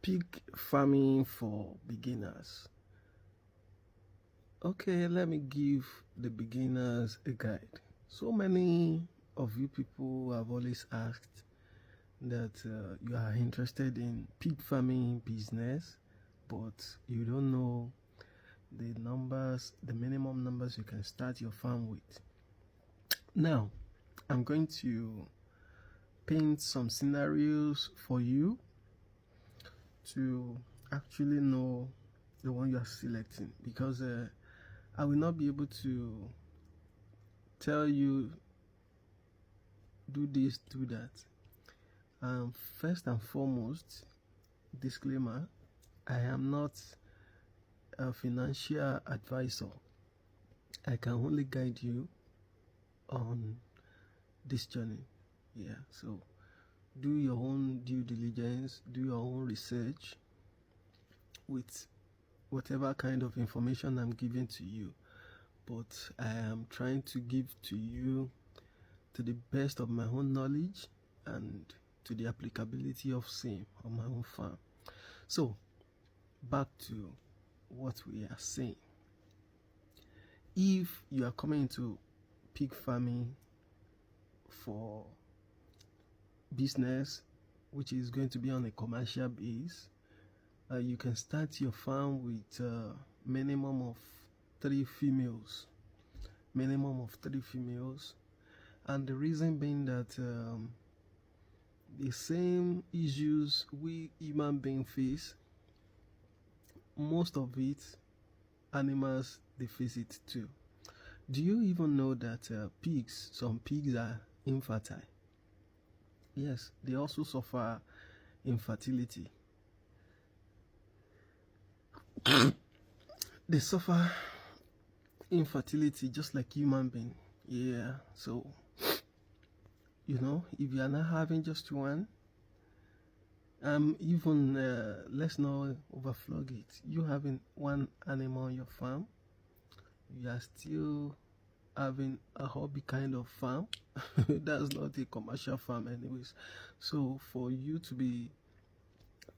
Pig farming for beginners. Okay, let me give the beginners a guide. So many of you people have always asked that you are interested in pig farming business, but you don't know the numbers, the minimum numbers you can start your farm with. Now, I'm going to paint some scenarios for you to actually know the one you are selecting, because I will not be able to tell you do this, do that. First and foremost, disclaimer, I am not a financial advisor. I can only guide you on this journey. Yeah, so do your own due diligence, do your own research with whatever kind of information I'm giving to you. But I am trying to give to you to the best of my own knowledge and to the applicability of same on my own farm. So back to what we are saying. If you are coming into pig farming for business, which is going to be on a commercial base, you can start your farm with a minimum of 3 females. And the reason being that the same issues we human beings face, most of it, animals, they face it too. Do you even know that some pigs are infertile? Yes, they also suffer infertility. They suffer infertility just like human being. Yeah, so if you are not having just one, even let's not overflog it. You having one animal on your farm, you are still having a hobby kind of farm. That's not a commercial farm anyways. So for you to be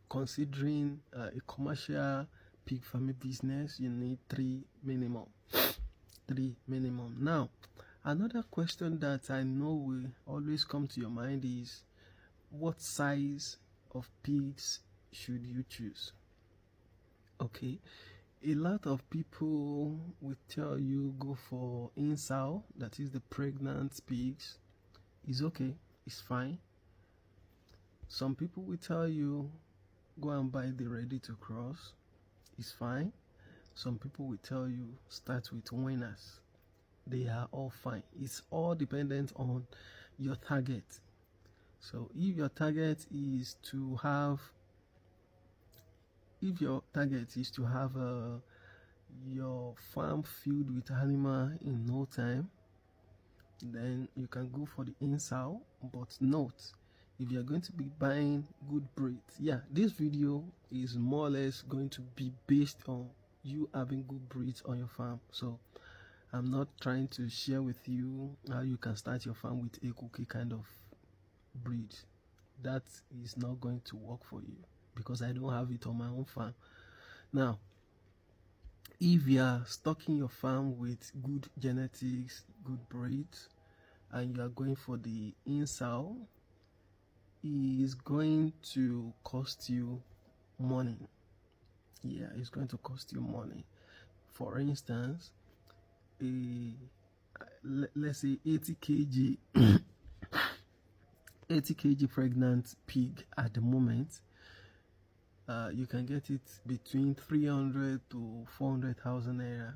considering a commercial pig farming business, you need 3 minimum. Now, another question that I know will always come to your mind is, what size of pigs should you choose? Okay, a lot of people will tell you go for in-sow, that is the pregnant pigs. Is okay, it's fine. Some people will tell you go and buy the ready to cross. It's fine. Some people will tell you start with winners. They are all fine. It's all dependent on your target. So if your target is to have your farm filled with animal in no time, then you can go for the in-sow. But note, if you're going to be buying good breeds, this video is more or less going to be based on you having good breeds on your farm. So I'm not trying to share with you how you can start your farm with a cookie kind of breed. That is not going to work for you because I don't have it on my own farm. Now, if you are stocking your farm with good genetics, good breeds, and you are going for the in-sow, it is going to cost you money. Yeah, it's going to cost you money. For instance, let's say 80 kg 80 kg pregnant pig at the moment, you can get it between 300 to 400,000 naira.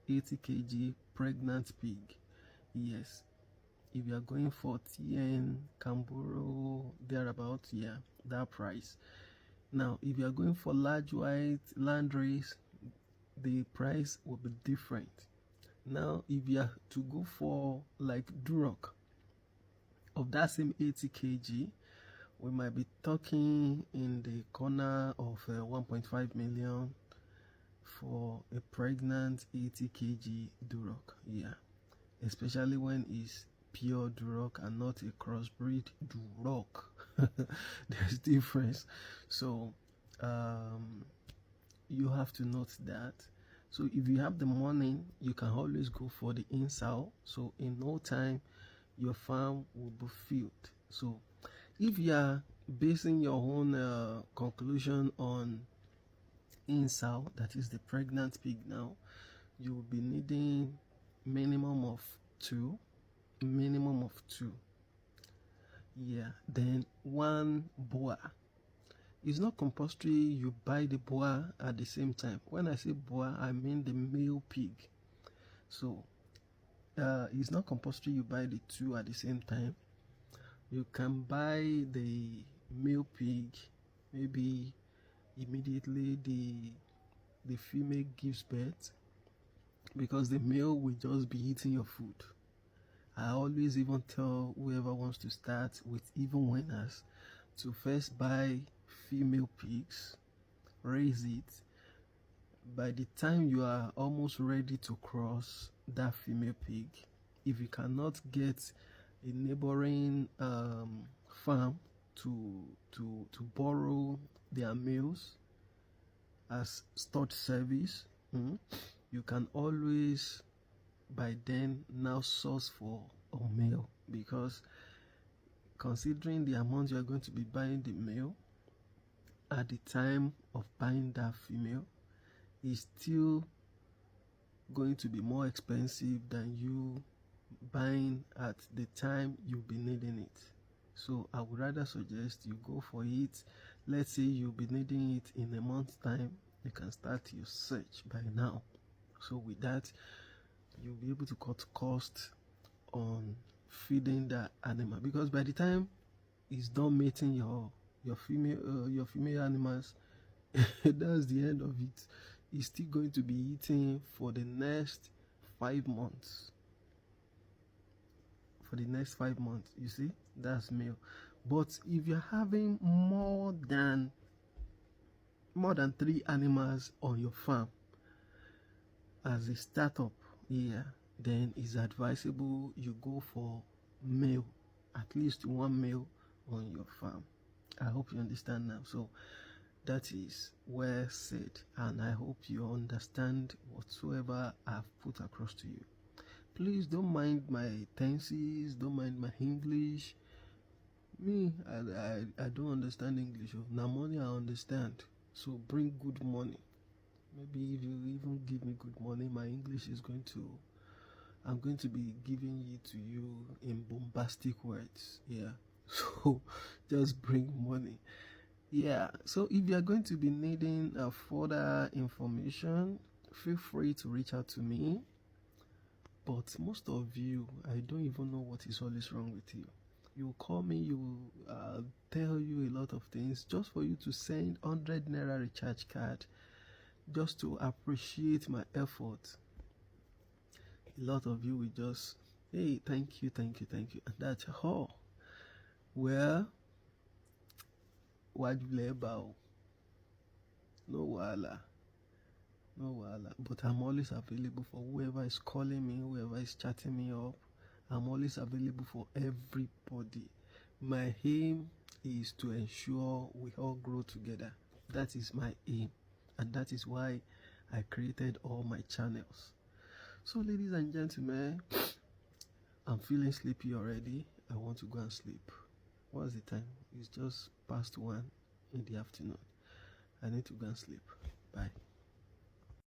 80 kg pregnant pig. Yes, if you are going for TN, Kamburo, thereabout, that price. Now, if you are going for large white landrace, the price will be different. Now, if you are to go for like Duroc of that same 80 kg, we might be talking in the corner of 1.5 million for a pregnant 80 kg Duroc. Yeah, especially when it's pure Duroc and not a crossbreed Duroc. There's difference. So you have to note that. So if you have the money, you can always go for the in-sow. So in no time, your farm will be filled. So if you are basing your own conclusion on in-sow, that is the pregnant pig now, you will be needing minimum of two. Yeah, then one boa. It's not compulsory you buy the boa at the same time. When I say boa, I mean the male pig. So it's not compulsory you buy the two at the same time. You can buy the male pig maybe immediately the female gives birth, because the male will just be eating your food. I always even tell whoever wants to start with even winners to first buy female pigs, raise it. By the time you are almost ready to cross that female pig, if you cannot get a neighboring farm to borrow their males as stud service, you can always by then now source for a male, because considering the amount you are going to be buying the male at the time of buying that female is still going to be more expensive than you buying at the time you'll be needing it. So I would rather suggest you go for it. Let's say you'll be needing it in a month's time, you can start your search by now. So with that, you'll be able to cut cost on feeding that animal, because by the time it's done mating your female animals, that's the end of it. It's still going to be eating for the next 5 months. For the next 5 months, you see, that's male. But if you're having more than 3 animals on your farm as a startup, then it's advisable you go for male, at least one male on your farm. I hope you understand now. So that is well said, and I hope you understand whatsoever I've put across to you. Please don't mind my tenses, don't mind my English. Me, I don't understand English. Now money I understand. So bring good money. Maybe if you even give me good money, my English is I'm going to be giving it to you in bombastic words. So just bring money. So if you are going to be needing further information, feel free to reach out to me. But most of you, I don't even know what is always wrong with you. You call me, you tell you a lot of things just for you to send 100 naira recharge card, just to appreciate my effort. A lot of you will just, hey, thank you, and that's all. Well, wajuleba, no wala, but I'm always available for whoever is calling me, whoever is chatting me up. I'm always available for everybody. My aim is to ensure we all grow together. That is my aim, and that is why I created all my channels. So ladies and gentlemen, I'm feeling sleepy already. I want to go and sleep. What's the time? It's just past 1 in the afternoon. I need to go and sleep. Bye.